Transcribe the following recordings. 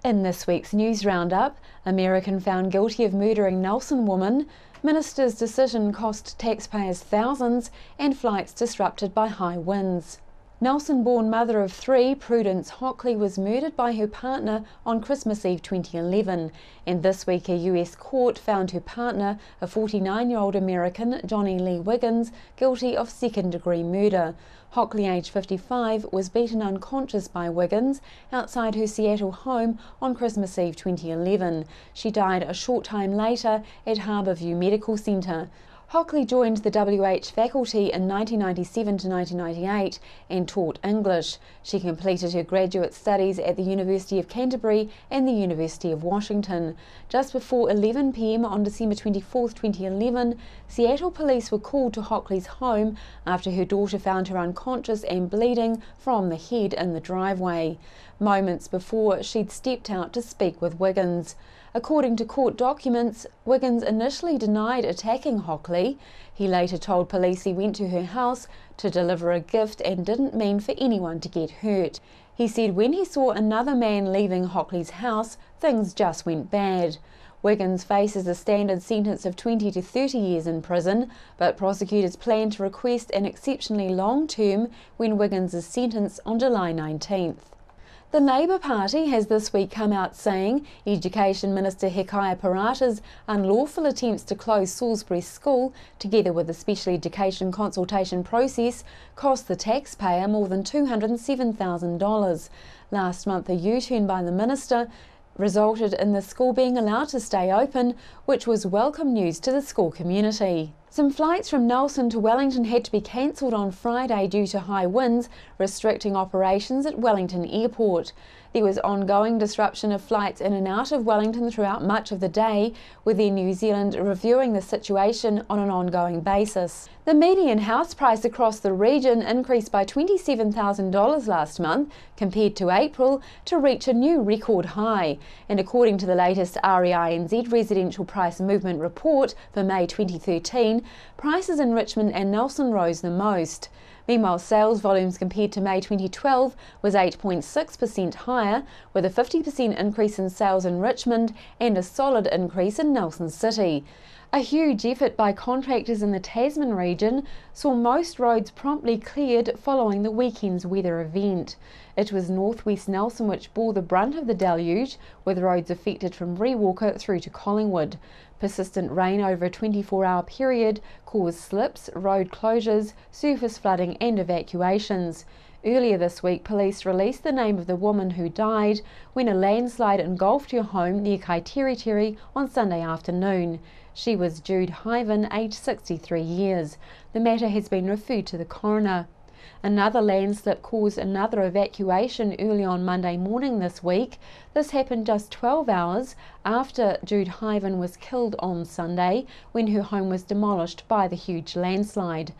In this week's News Roundup, American found guilty of murdering Nelson woman, minister's decision cost taxpayers thousands, and flights disrupted by high winds. Nelson-born mother of three, Prudence Hockley, was murdered by her partner on Christmas Eve 2011, and this week a US court found her partner, a 49-year-old American, Johnny Lee Wiggins, guilty of second-degree murder. Hockley, aged 55, was beaten unconscious by Wiggins outside her Seattle home on Christmas Eve 2011. She died a short time later at Harborview Medical Center. Hockley joined the WH faculty in 1997 to 1998 and taught English. She completed her graduate studies at the University of Canterbury and the University of Washington. Just before 11 p.m. on December 24, 2011, Seattle police were called to Hockley's home after her daughter found her unconscious and bleeding from the head in the driveway. Moments before, she'd stepped out to speak with Wiggins. According to court documents, Wiggins initially denied attacking Hockley. He later told police he went to her house to deliver a gift and didn't mean for anyone to get hurt. He said when he saw another man leaving Hockley's house, things just went bad. Wiggins faces a standard sentence of 20 to 30 years in prison, but prosecutors plan to request an exceptionally long term when Wiggins is sentenced on July 19th. The Labour Party has this week come out saying Education Minister Hekaya Parata's unlawful attempts to close Salisbury School, together with the special education consultation process, cost the taxpayer more than $207,000. Last month, a U-turn by the minister resulted in the school being allowed to stay open, which was welcome news to the school community. Some flights from Nelson to Wellington had to be cancelled on Friday due to high winds, restricting operations at Wellington Airport. There was ongoing disruption of flights in and out of Wellington throughout much of the day, with Air New Zealand reviewing the situation on an ongoing basis. The median house price across the region increased by $27,000 last month compared to April to reach a new record high. And according to the latest REINZ Residential Price Movement report for May 2013, prices in Richmond and Nelson rose the most. Meanwhile, sales volumes compared to May 2012 was 8.6% higher, with a 50% increase in sales in Richmond and a solid increase in Nelson City. A huge effort by contractors in the Tasman region saw most roads promptly cleared following the weekend's weather event. It was northwest Nelson which bore the brunt of the deluge, with roads affected from Rewalker through to Collingwood. Persistent rain over a 24-hour period caused slips, road closures, surface flooding and evacuations. Earlier this week, police released the name of the woman who died when a landslide engulfed her home near Kaiteriteri on Sunday afternoon. She was Jude Hyven, aged 63 years. The matter has been referred to the coroner. Another landslip caused another evacuation early on Monday morning this week. This happened just 12 hours after Jude Hyven was killed on Sunday when her home was demolished by the huge landslide.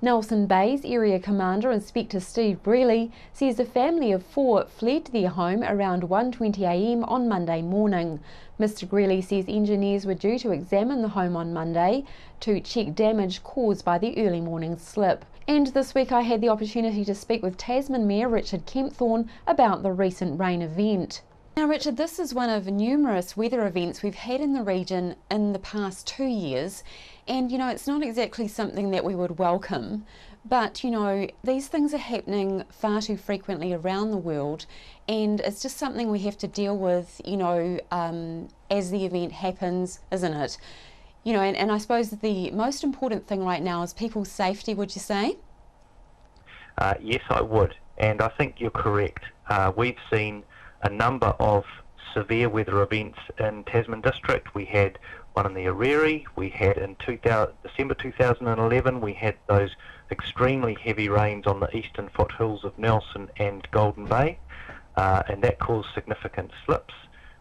Nelson Bay's Area Commander Inspector Steve Greeley says a family of four fled their home around 1:20 a.m. on Monday morning. Mr. Greeley says engineers were due to examine the home on Monday to check damage caused by the early morning slip. And this week I had the opportunity to speak with Tasman Mayor Richard Kempthorne about the recent rain event. Now Richard, this is one of numerous weather events we've had in the region in the past 2 years, and it's not exactly something that we would welcome, but these things are happening far too frequently around the world, and it's just something we have to deal with as the event happens, isn't it? And I suppose the most important thing right now is people's safety, would you say? Yes, I would, and I think you're correct. We've seen a number of severe weather events in Tasman District. We had one in the Ariri, we had in December 2011, we had those extremely heavy rains on the eastern foothills of Nelson and Golden Bay, and that caused significant slips.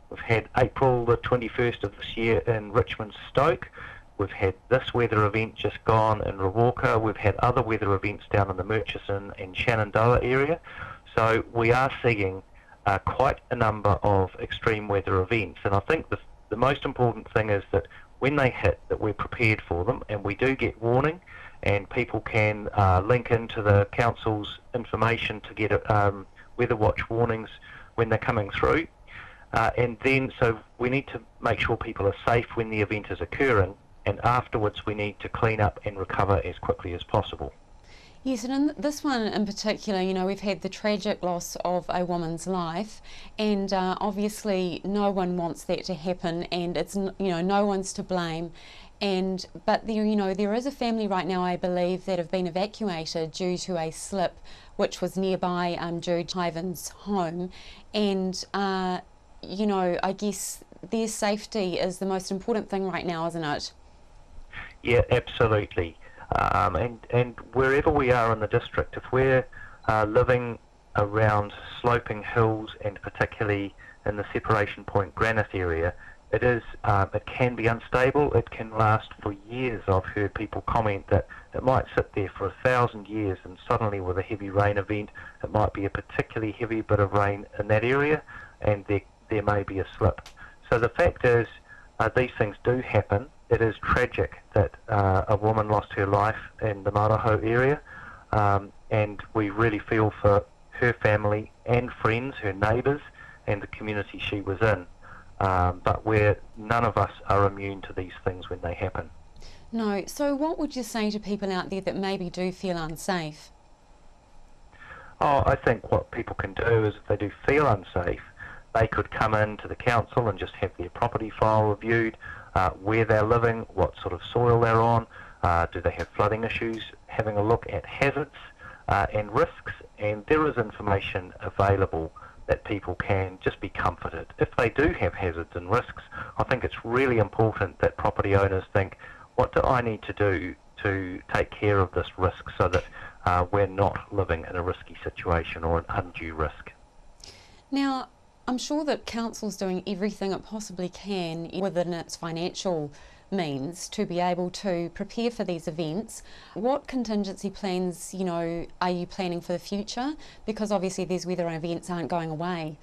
We've had April the 21st of this year in Richmond Stoke. We've had this weather event just gone in Rewalker. We've had other weather events down in the Murchison and Shenandoah area. So we are seeing quite a number of extreme weather events, and I think the most important thing is that when they hit, that we're prepared for them, and we do get warning, and people can link into the council's information to get weather watch warnings when they're coming through. And then, so we need to make sure people are safe when the event is occurring, and afterwards we need to clean up and recover as quickly as possible. Yes, and in this one in particular, you know, we've had the tragic loss of a woman's life, and obviously no one wants that to happen, and it's, you know, no one's to blame. But there, you know, there is a family right now, I believe, that have been evacuated due to a slip which was nearby Jude Ivan's home, and you know, I guess their safety is the most important thing right now, isn't it? Yeah, absolutely. And wherever we are in the district, if we're living around sloping hills, and particularly in the separation point granite area, it can be unstable. It can last for years. I've heard people comment that it might sit there for 1,000 years, and suddenly with a heavy rain event, it might be a particularly heavy bit of rain in that area, and there may be a slip. So the fact is, these things do happen. It is tragic that a woman lost her life in the Maraho area, and we really feel for her family and friends, her neighbours, and the community she was in. But none of us are immune to these things when they happen. No. So what would you say to people out there that maybe do feel unsafe? Oh, I think what people can do is, if they do feel unsafe, they could come in to the council and just have their property file reviewed, where they're living, what sort of soil they're on, do they have flooding issues, having a look at hazards and risks, and there is information available that people can just be comforted. If they do have hazards and risks, I think it's really important that property owners think, what do I need to do to take care of this risk so that we're not living in a risky situation or an undue risk. Now, I'm sure that Council's doing everything it possibly can within its financial means to be able to prepare for these events. What contingency plans, you know, are you planning for the future? Because obviously these weather events aren't going away.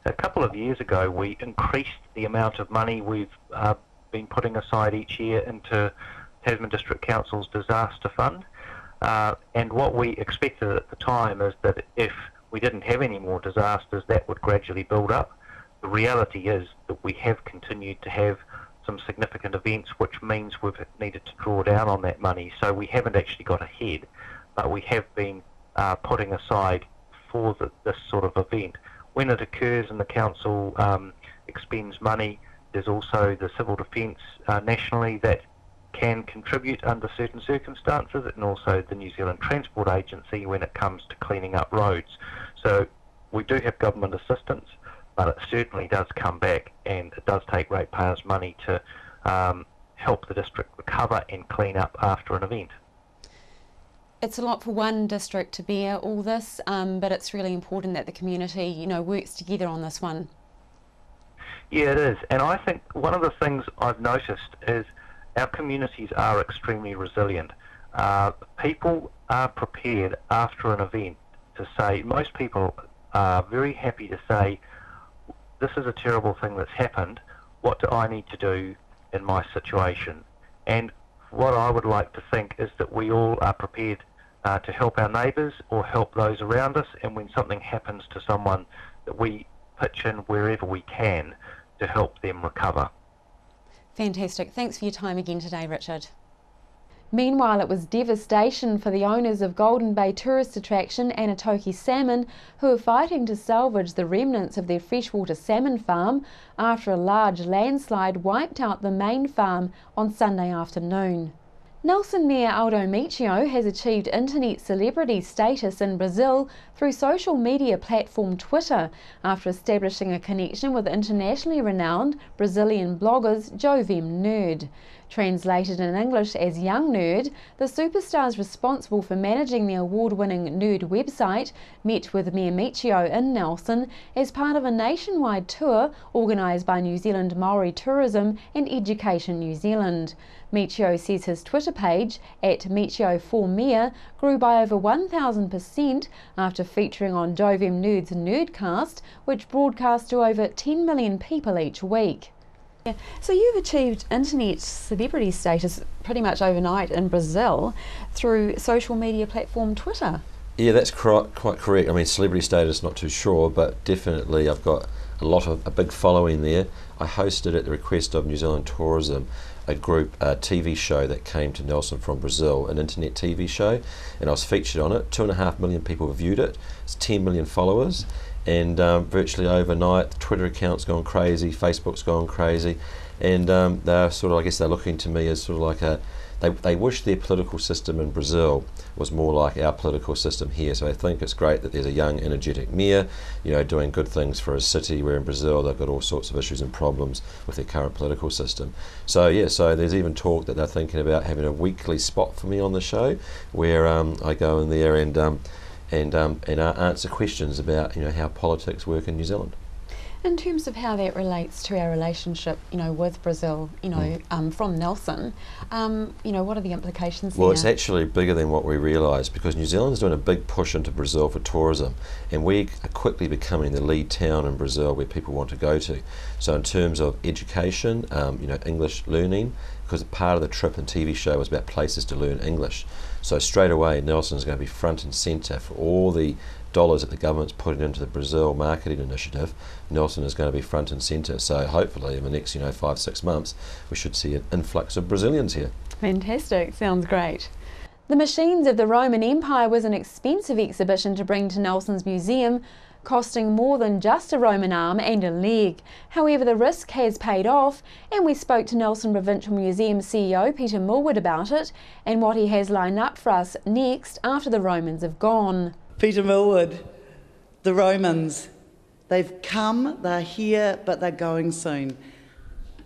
A couple of years ago, we increased the amount of money we've been putting aside each year into Tasman District Council's disaster fund. And what we expected at the time is that if we didn't have any more disasters, that would gradually build up. The reality is that we have continued to have some significant events, which means we've needed to draw down on that money. So we haven't actually got ahead, but we have been putting aside for this sort of event. When it occurs and the council expends money, there's also the civil defence nationally that can contribute under certain circumstances, and also the New Zealand Transport Agency when it comes to cleaning up roads. So we do have government assistance, but it certainly does come back, and it does take ratepayers' money to help the district recover and clean up after an event. It's a lot for one district to bear all this, but it's really important that the community, you know, works together on this one. Yeah, it is, and I think one of the things I've noticed is our communities are extremely resilient. People are prepared after an event to say, most people are very happy to say, this is a terrible thing that's happened, what do I need to do in my situation? And what I would like to think is that we all are prepared to help our neighbours or help those around us, and when something happens to someone, that we pitch in wherever we can to help them recover. Fantastic. Thanks for your time again today, Richard. Meanwhile, it was devastation for the owners of Golden Bay tourist attraction Anatoki Salmon, who are fighting to salvage the remnants of their freshwater salmon farm after a large landslide wiped out the main farm on Sunday afternoon. Nelson Mayor Aldo Michio has achieved internet celebrity status in Brazil through social media platform Twitter after establishing a connection with internationally renowned Brazilian bloggers Jovem Nerd. Translated in English as Young Nerd, the superstars responsible for managing the award-winning Nerd website met with Mayor Michio in Nelson as part of a nationwide tour organised by New Zealand Maori Tourism and Education New Zealand. Michio says his Twitter page, @Michio4Mayor, grew by over 1,000% after featuring on Jovem Nerd's Nerdcast, which broadcasts to over 10 million people each week. Yeah. So you've achieved internet celebrity status pretty much overnight in Brazil through social media platform Twitter. Yeah, that's quite correct. I mean, celebrity status, not too sure, but definitely I've got a big following there. I hosted at the request of New Zealand Tourism a TV show that came to Nelson from Brazil, an internet TV show, and I was featured on it. 2.5 million people viewed it. It's 10 million followers, and virtually overnight, the Twitter account's gone crazy, Facebook's gone crazy, and they're sort of, I guess they're looking to me as sort of like they wish their political system in Brazil was more like our political system here. So I think it's great that there's a young, energetic mayor, doing good things for his city, where in Brazil they've got all sorts of issues and problems with their current political system. So yeah, so there's even talk that they're thinking about having a weekly spot for me on the show, where I go in there and answer questions about how politics work in New Zealand. In terms of how that relates to our relationship, with Brazil, from Nelson, what are the implications there? Well, it's actually bigger than what we realise, because New Zealand's doing a big push into Brazil for tourism, and we are quickly becoming the lead town in Brazil where people want to go to. So in terms of education, English learning, because part of the trip and TV show was about places to learn English. So straight away, Nelson's going to be front and centre for all the dollars that the government's putting into the Brazil marketing initiative. Nelson is going to be front and centre. So hopefully in the next 5-6 months we should see an influx of Brazilians here. Fantastic, sounds great. The Machines of the Roman Empire was an expensive exhibition to bring to Nelson's museum, costing more than just a Roman arm and a leg. However, the risk has paid off, and we spoke to Nelson Provincial Museum CEO Peter Millward about it and what he has lined up for us next after the Romans have gone. Peter Millward, the Romans, they've come, they're here, but they're going soon.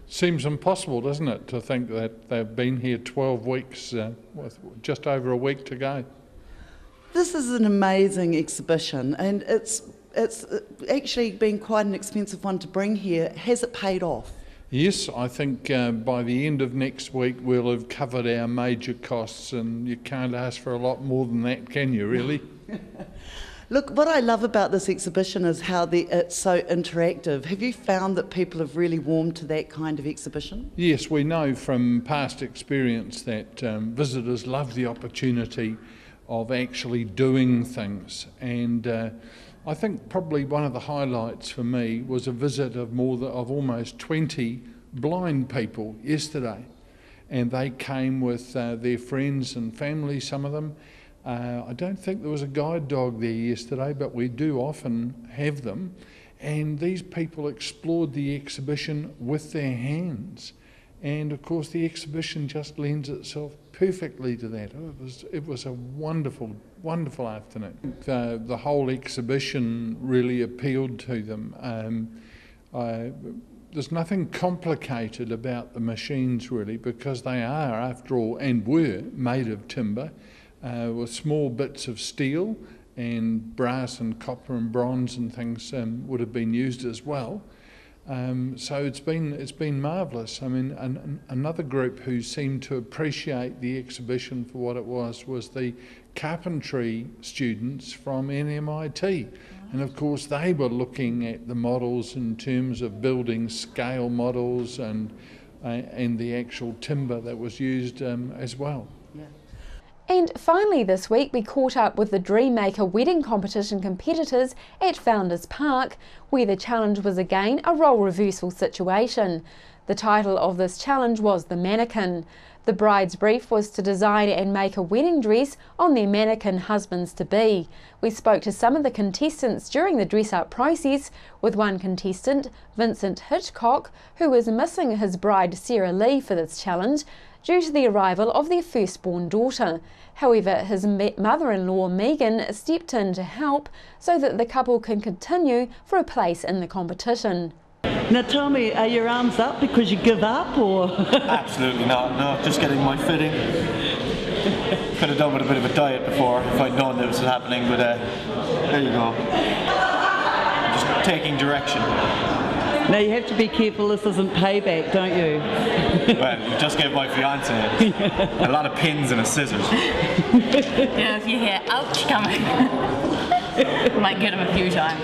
Seems impossible, doesn't it, to think that they've been here 12 weeks, with just over a week to go. This is an amazing exhibition, and it's actually been quite an expensive one to bring here. Has it paid off? Yes, I think by the end of next week we'll have covered our major costs, and you can't ask for a lot more than that, can you, really? Look, what I love about this exhibition is how it's so interactive. Have you found that people have really warmed to that kind of exhibition? Yes, we know from past experience that visitors love the opportunity of actually doing things, and I think probably one of the highlights for me was a visit of almost 20 blind people yesterday, and they came with their friends and family, some of them. I don't think there was a guide dog there yesterday, but we do often have them, and these people explored the exhibition with their hands, and of course the exhibition just lends itself perfectly to that. It was a wonderful afternoon. The whole exhibition really appealed to them. There's nothing complicated about the machines really, because they are, after all, and were made of timber, with small bits of steel, and brass and copper and bronze and things would have been used as well. So it's been marvellous. I mean, another group who seemed to appreciate the exhibition for what it was the carpentry students from NMIT. And of course they were looking at the models in terms of building scale models and the actual timber that was used as well. Yeah. And finally this week we caught up with the Dreammaker wedding competition competitors at Founders Park, where the challenge was again a role reversal situation. The title of this challenge was The Mannequin. The bride's brief was to design and make a wedding dress on their mannequin husbands-to-be. We spoke to some of the contestants during the dress-up process, with one contestant, Vincent Hitchcock, who was missing his bride Sarah Lee for this challenge due to the arrival of their firstborn daughter. However, his mother-in-law Megan stepped in to help so that the couple can continue for a place in the competition. Now tell me, are your arms up because you give up, or? Absolutely not, no, just getting my fitting. Could have done with a bit of a diet before if I'd known that was happening, but there you go. Just taking direction. Now you have to be careful, this isn't payback, don't you? Well, you just gave my fiancé a lot of pins and a scissors. Yeah, if you hear ouch coming, might get him a few times.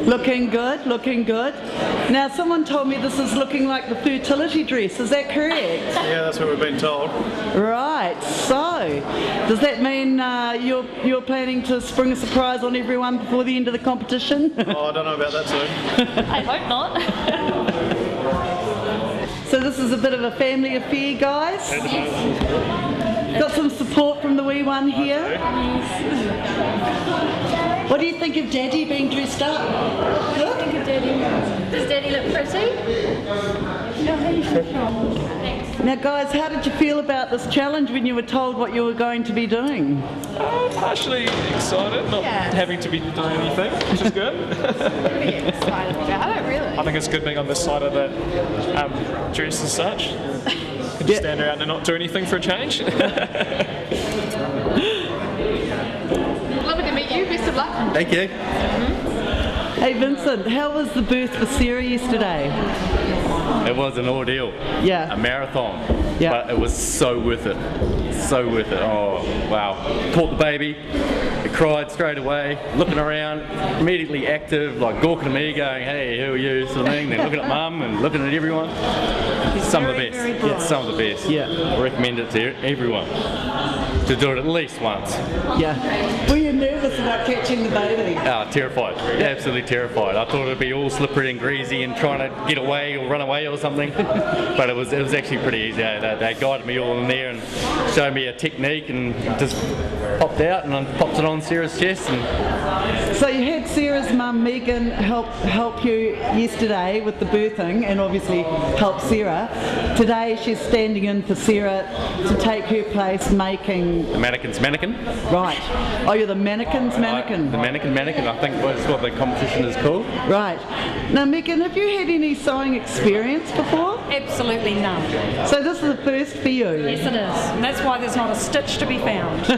Looking good, looking good. Now, someone told me this is looking like the fertility dress. Is that correct? Yeah, that's what we've been told. Right. So, does that mean you're planning to spring a surprise on everyone before the end of the competition? Oh, I don't know about that soon. I hope not. So this is a bit of a family affair, guys? Got some support from the wee one here? What do you think of Daddy being dressed up? What do you think of Daddy? Does Daddy look pretty? Now guys, how did you feel about this challenge when you were told what you were going to be doing? Partially excited, not having to be doing anything, which is good. Pretty excited about it, really. I think it's good being on this side of the dress as such. Can just stand around and not do anything for a change. Lovely to meet you, best of luck. Thank you. Hey Vincent, how was the birth for Sarah yesterday? It was an ordeal. Yeah. A marathon. Yeah. But it was so worth it. So worth it. Oh, wow. Caught the baby. It cried straight away. Looking around, immediately active, like gawking at me, going, hey, who are you? Sort of thing. Then looking at mum and looking at everyone. Some of the best. Yeah, some of the best. Yeah. I recommend it to everyone to do it at least once. Yeah. Were you nervous about catching the baby? Terrified. Absolutely terrified. I thought it'd be all slippery and greasy and trying to get away or run away or something. But it was actually pretty easy. They guided me all in there and showed me a technique and just popped out and I popped it on Sarah's chest. And so you had Sarah's mum Megan help you yesterday with the birthing and obviously help Sarah. Today she's standing in for Sarah to take her place making... The mannequin's mannequin. Right. Oh, you're the mannequin's mannequin. The mannequin, I think that's what the competition is called. Right. Now Megan, have you had any sewing experience before? Absolutely none. So this is the first for you? Yes it is. And that's why there's not a stitch to be found.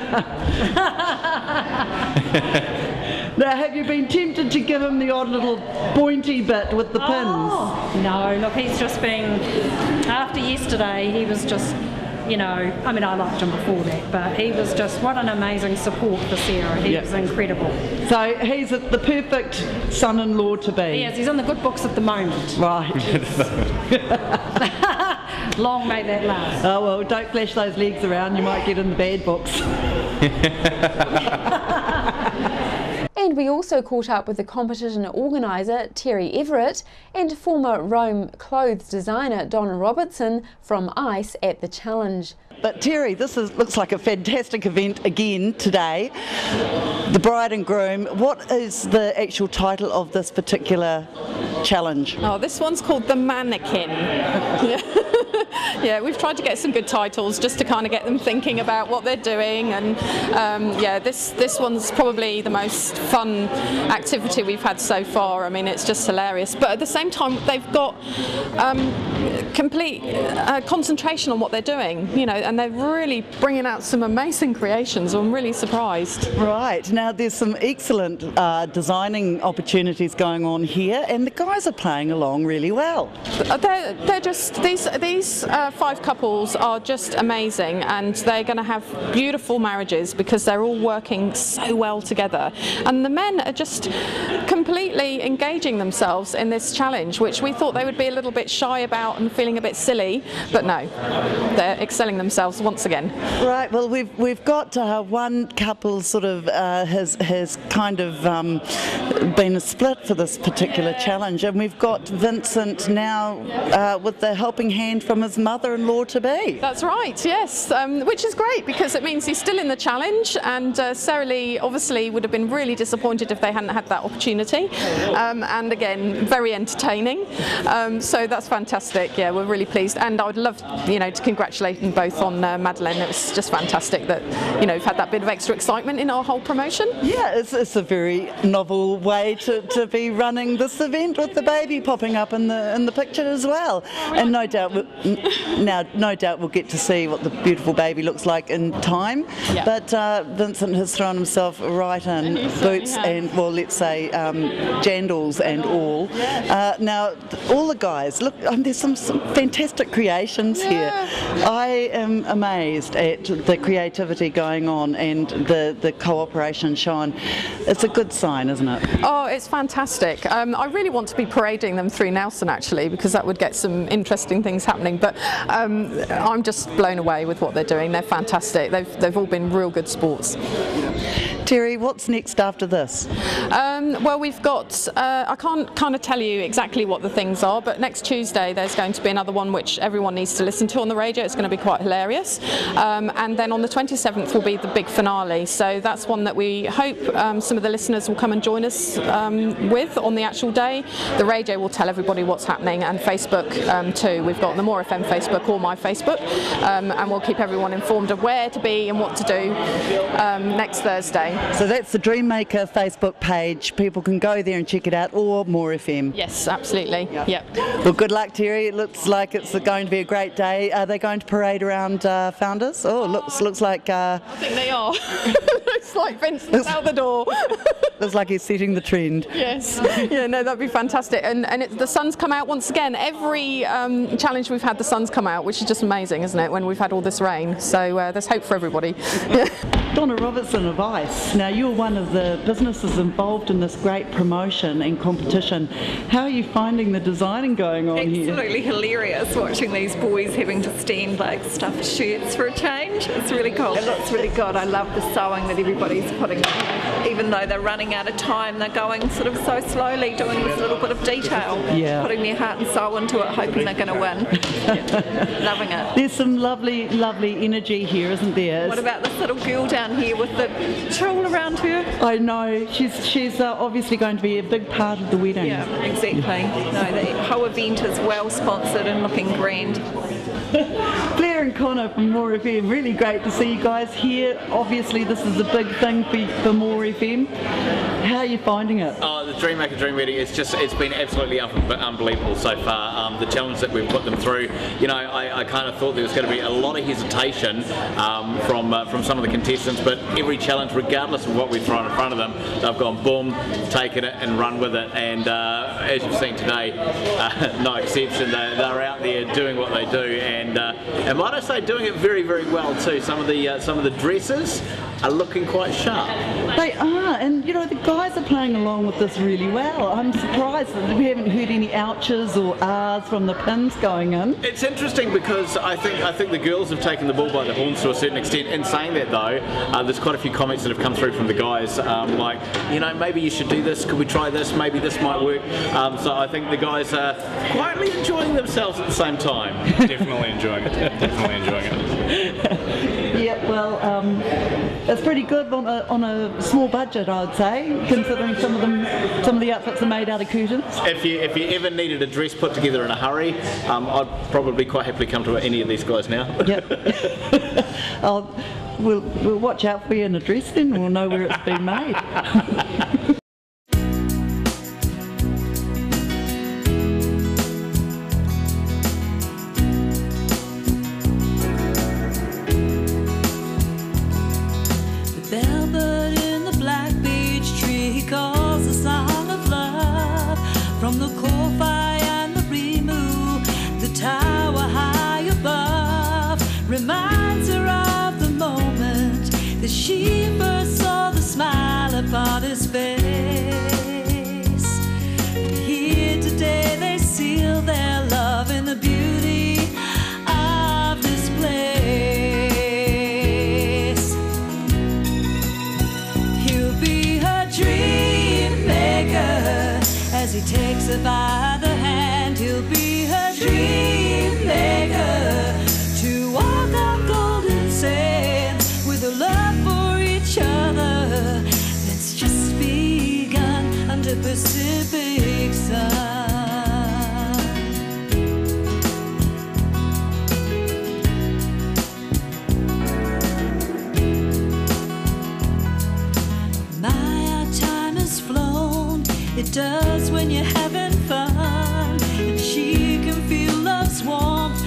Now, have you been tempted to give him the odd little pointy bit with the pins? No, look, he's just been, after yesterday, he was just, you know, I mean, I liked him before that, but he was just, what an amazing support for Sarah. He was incredible. So he's the perfect son-in-law to be? Yes, he's on the good books at the moment. Right. Long may that last. Oh, well, don't flash those legs around, you might get in the bad books. And we also caught up with the competition organiser Terry Everett and former Rome clothes designer Don Robertson from ICE at the challenge. But Terry, this looks like a fantastic event again today. The bride and groom. What is the actual title of this particular challenge? Oh, this one's called The Mannequin. Yeah, we've tried to get some good titles just to kind of get them thinking about what they're doing, and yeah, this one's probably the most fun activity we've had so far. I mean, it's just hilarious, but at the same time they've got complete concentration on what they're doing, you know, and they're really bringing out some amazing creations. I'm really surprised. Right, now there's some excellent designing opportunities going on here, and the guys are playing along really well. They're just, these 5 couples are just amazing, and they're going to have beautiful marriages because they're all working so well together, and the men are just completely engaging themselves in this challenge, which we thought they would be a little bit shy about and feeling a bit silly, but no, they're excelling themselves once again. Right, well we've got one couple sort of has kind of been a split for this particular challenge, and we've got Vincent now with the helping hand from his mother-in-law to be. That's right, yes, which is great because it means he's still in the challenge, and Sarah Lee obviously would have been really disappointed if they hadn't had that opportunity, and again very entertaining, so that's fantastic. Yeah, we're really pleased, and I would love, you know, to congratulate them both on Madeleine. It was just fantastic that, you know, we've had that bit of extra excitement in our whole promotion. Yeah, it's a very novel way to be running this event with the baby popping up in the picture as well, and no doubt Now, no doubt we'll get to see what the beautiful baby looks like in time, but Vincent has thrown himself right in, boots and, well, let's say jandals and all. Now, all the guys, look, there's some fantastic creations here. I am amazed at the creativity going on and the cooperation shown. It's a good sign, isn't it? Oh, it's fantastic. I really want to be parading them through Nelson, actually, because that would get some interesting things happening, but I'm just blown away with what they're doing. They're fantastic. They've all been real good sports. Terry, what's next after this? Well, we've got, I can't kind of tell you exactly what the things are, but next Tuesday there's going to be another one which everyone needs to listen to on the radio. It's going to be quite hilarious. And then on the 27th will be the big finale. So that's one that we hope some of the listeners will come and join us with on the actual day. The radio will tell everybody what's happening, and Facebook too. We've got the More FM Facebook or my Facebook, and we'll keep everyone informed of where to be and what to do next Thursday. So that's the Dreammaker Facebook page. People can go there and check it out, or More FM. Yes, absolutely. Yep. Well, good luck, Terry. It looks like it's going to be a great day. Are they going to parade around Founders? Oh, looks like... I think they are. Looks like Vincent's out the door. Looks like he's setting the trend. Yes. Yeah, no, that'd be fantastic. And the sun's come out once again. Every challenge we've had, the sun's come out, which is just amazing, isn't it, when we've had all this rain. So there's hope for everybody. Donna Robertson of ICE. Now, you're one of the businesses involved in this great promotion and competition. How are you finding the designing going on here? Absolutely hilarious watching these boys having to stand like stuffed shirts for a change. It's really cool. It looks really good. I love the sewing that everybody's putting in. Even though they're running out of time, they're going sort of so slowly, doing this little bit of detail, putting their heart and soul into it, hoping they're going to win. Loving it. There's some lovely, lovely energy here, isn't there? What about this little girl down here with the shawl around her? I know. She's obviously going to be a big part of the wedding. Yeah, exactly. No, the whole event is well sponsored and looking grand. Claire and Connor from More FM, really great to see you guys here. Obviously this is a big thing for More FM. How are you finding it? Oh, the Dreammaker Dream Wedding, it's been absolutely unbelievable so far. The challenge that we've put them through, you know, I kind of thought there was going to be a lot of hesitation from some of the contestants, but every challenge, regardless of what we've thrown in front of them, they've gone boom, taken it and run with it. And as you've seen today, no exception, they're out there doing what they do, and might I say, doing it very, very well too. Some of the dresses are looking quite sharp. They are, and you know, the guys are playing along with this really well. I'm surprised that we haven't heard any ouches or ahs from the pins going in. It's interesting because I think the girls have taken the bull by the horns to a certain extent. In saying that though, there's quite a few comments that have come through from the guys, like, you know, maybe you should do this, could we try this, maybe this might work. So I think the guys are quietly enjoying themselves at the same time. Definitely enjoying it. Definitely enjoying it. Yeah, well, it's pretty good on a small budget, I'd say, considering some of the outfits are made out of curtains. If you ever needed a dress put together in a hurry, I'd probably quite happily come to any of these guys now. Yep. We'll watch out for you in a dress, then we'll know where it's been made. From the Ko-Fi and the Rimu, the tower high above reminds her of the moment that she first saw the smile upon his face. Here today they seal their love in the beauty of this place. He'll be her dream maker. As he takes her by the hand, he'll be her dream maker. To walk on golden sand with a love for each other that's just begun under Pacific sun. My time has flown. It does when you're having fun, and she can feel love's warmth.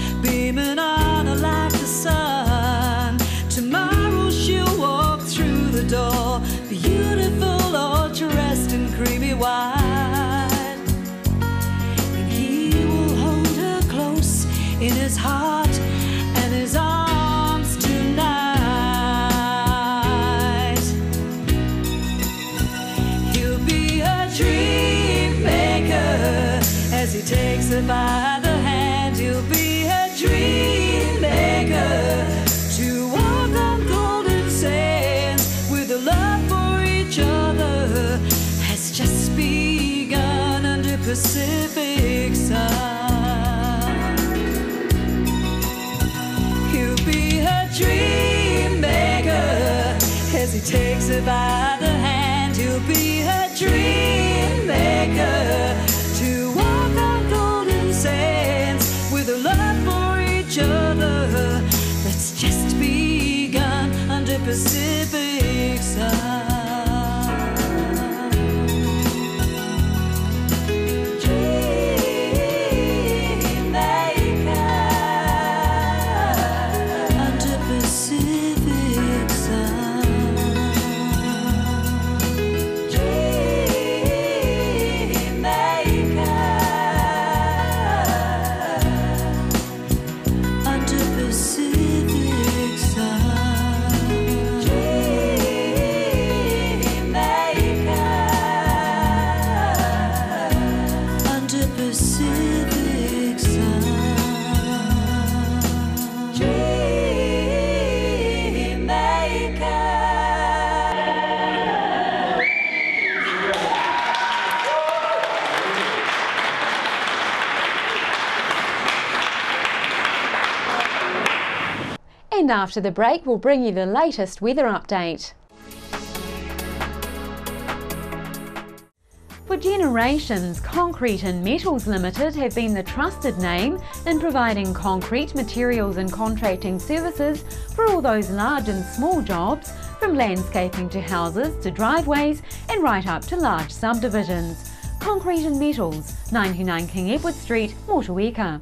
takes her by the hand, he'll be her dream maker. To walk on golden sands with a love for each other that's just begun under Pacific sun. And after the break, we'll bring you the latest weather update. For generations, Concrete and Metals Limited have been the trusted name in providing concrete materials and contracting services for all those large and small jobs, from landscaping to houses to driveways and right up to large subdivisions. Concrete and Metals, 99 King Edward Street, Motueka.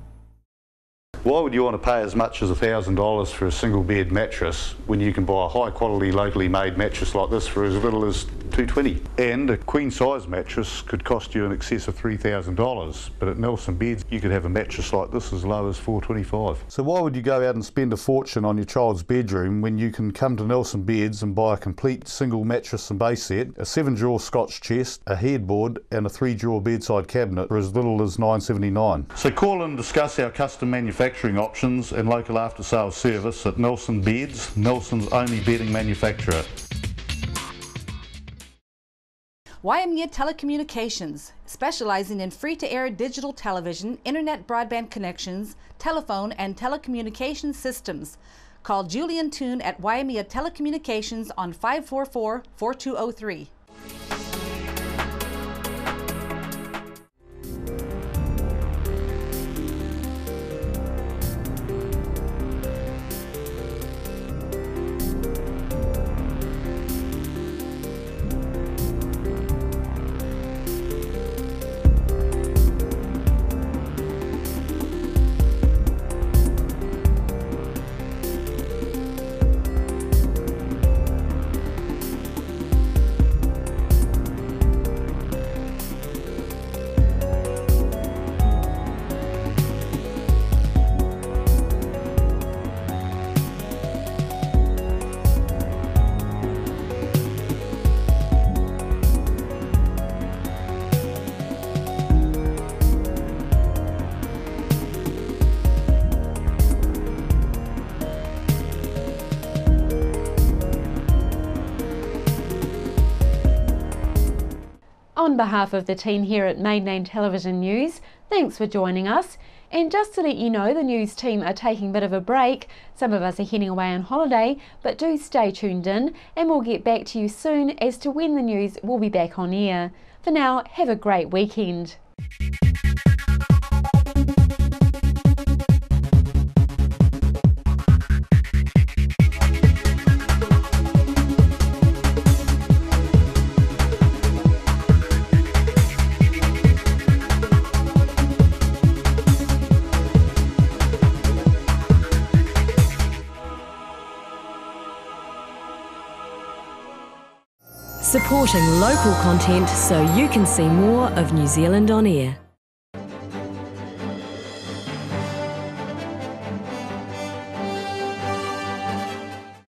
Why would you want to pay as much as $1,000 for a single bed mattress when you can buy a high quality locally made mattress like this for as little as $220? And a queen size mattress could cost you in excess of $3,000, but at Nelson Beds you could have a mattress like this as low as $425. So why would you go out and spend a fortune on your child's bedroom when you can come to Nelson Beds and buy a complete single mattress and base set, a 7-drawer Scotch chest, a headboard and a 3-drawer bedside cabinet for as little as $979? So call and discuss our custom manufacturing options and local after sales service at Nelson Beds, Nelson's only bedding manufacturer. Wyomia Telecommunications, specializing in free-to-air digital television, internet broadband connections, telephone and telecommunications systems. Call Julian Toon at Wyomia Telecommunications on 544-4203. On behalf of the team here at Mainland Television News, thanks for joining us. And just to let you know, the news team are taking a bit of a break. Some of us are heading away on holiday, but do stay tuned in and we'll get back to you soon as to when the news will be back on air. For now, have a great weekend. Supporting local content so you can see more of New Zealand on air.